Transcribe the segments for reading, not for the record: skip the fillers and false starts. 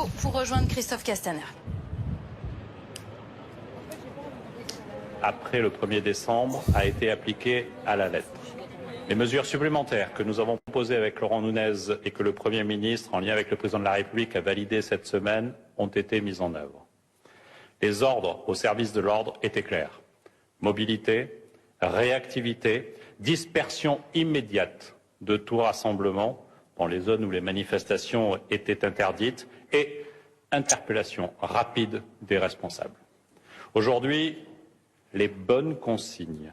plateau pour rejoindre Christophe Castaner. Après le 1er décembre, a été appliquée à la lettre. Les mesures supplémentaires que nous avons proposées avec Laurent Nunez et que le Premier ministre, en lien avec le Président de la République, a validées cette semaine, ont été mises en œuvre. Les ordres au service de l'ordre étaient clairs. Mobilité, réactivité, dispersion immédiate de tout rassemblement dans les zones où les manifestations étaient interdites et interpellation rapide des responsables. Aujourd'hui, les bonnes consignes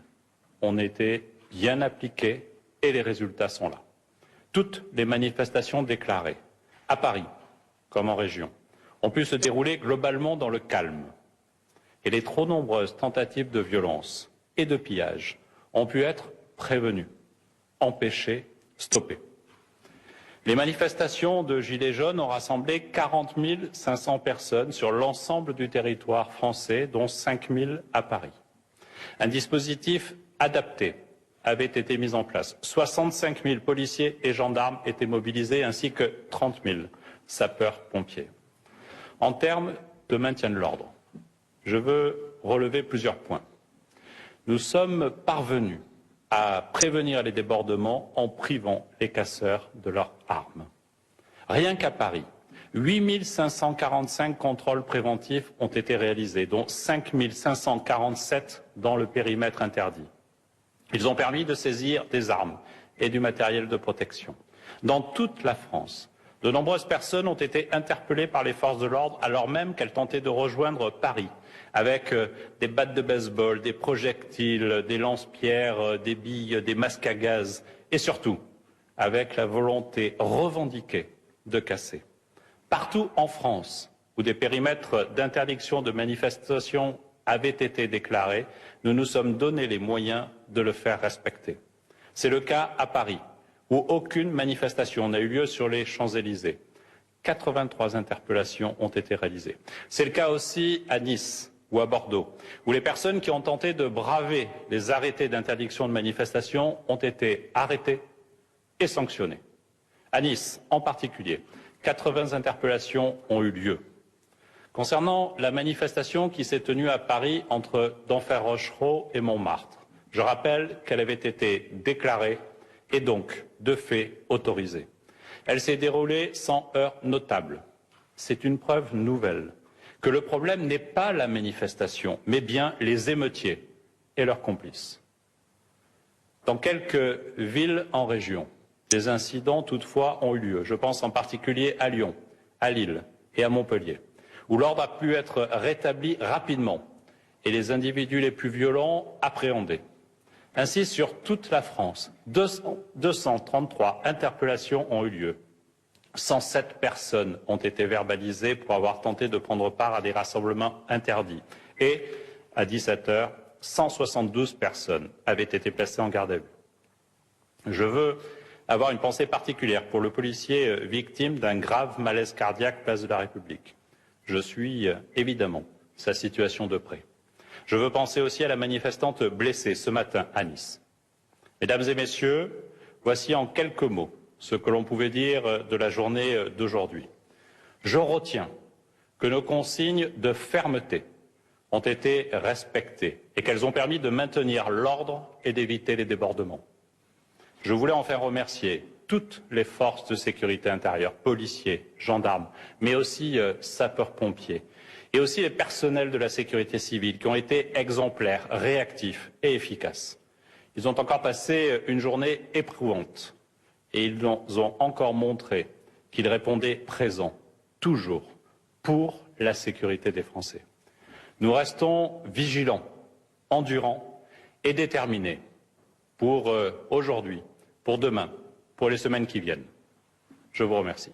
ont été bien appliquées et les résultats sont là. Toutes les manifestations déclarées, à Paris comme en région, ont pu se dérouler globalement dans le calme. Et les trop nombreuses tentatives de violence et de pillage ont pu être prévenues, empêchées, stoppées. Les manifestations de Gilets jaunes ont rassemblé 40 500 personnes sur l'ensemble du territoire français, dont 5 000 à Paris. Un dispositif adapté avait été mis en place. 65 000 policiers et gendarmes étaient mobilisés, ainsi que 30 000 sapeurs-pompiers. En termes de maintien de l'ordre, je veux relever plusieurs points. Nous sommes parvenus à prévenir les débordements en privant les casseurs de leurs armes. Rien qu'à Paris, 8 545 contrôles préventifs ont été réalisés, dont 5 547 dans le périmètre interdit. Ils ont permis de saisir des armes et du matériel de protection. Dans toute la France, de nombreuses personnes ont été interpellées par les forces de l'ordre alors même qu'elles tentaient de rejoindre Paris avec des battes de baseball, des projectiles, des lance-pierres, des billes, des masques à gaz et surtout avec la volonté revendiquée de casser. Partout en France où des périmètres d'interdiction de manifestation avaient été déclarés, nous nous sommes donné les moyens de le faire respecter. C'est le cas à Paris, où aucune manifestation n'a eu lieu sur les Champs-Élysées. 83 interpellations ont été réalisées. C'est le cas aussi à Nice ou à Bordeaux, où les personnes qui ont tenté de braver les arrêtés d'interdiction de manifestation ont été arrêtées et sanctionnées. À Nice, en particulier, 80 interpellations ont eu lieu. Concernant la manifestation qui s'est tenue à Paris entre Denfert-Rochereau et Montmartre, je rappelle qu'elle avait été déclarée et donc, de fait, autorisée. Elle s'est déroulée sans heurts notables. C'est une preuve nouvelle que le problème n'est pas la manifestation, mais bien les émeutiers et leurs complices. Dans quelques villes en région, des incidents toutefois ont eu lieu. Je pense en particulier à Lyon, à Lille et à Montpellier, où l'ordre a pu être rétabli rapidement et les individus les plus violents appréhendés. Ainsi, sur toute la France, 233 interpellations ont eu lieu. 107 personnes ont été verbalisées pour avoir tenté de prendre part à des rassemblements interdits. Et, à 17 heures, 172 personnes avaient été placées en garde à vue. Je veux avoir une pensée particulière pour le policier victime d'un grave malaise cardiaque place de la République. Je suis évidemment sa situation de près. Je veux penser aussi à la manifestante blessée ce matin à Nice. Mesdames et messieurs, voici en quelques mots ce que l'on pouvait dire de la journée d'aujourd'hui. Je retiens que nos consignes de fermeté ont été respectées et qu'elles ont permis de maintenir l'ordre et d'éviter les débordements. Je voulais enfin remercier toutes les forces de sécurité intérieure, policiers, gendarmes, mais aussi sapeurs-pompiers, et aussi les personnels de la sécurité civile qui ont été exemplaires, réactifs et efficaces. Ils ont encore passé une journée éprouvante et ils nous ont encore montré qu'ils répondaient présents, toujours, pour la sécurité des Français. Nous restons vigilants, endurants et déterminés pour aujourd'hui, pour demain, pour les semaines qui viennent. Je vous remercie.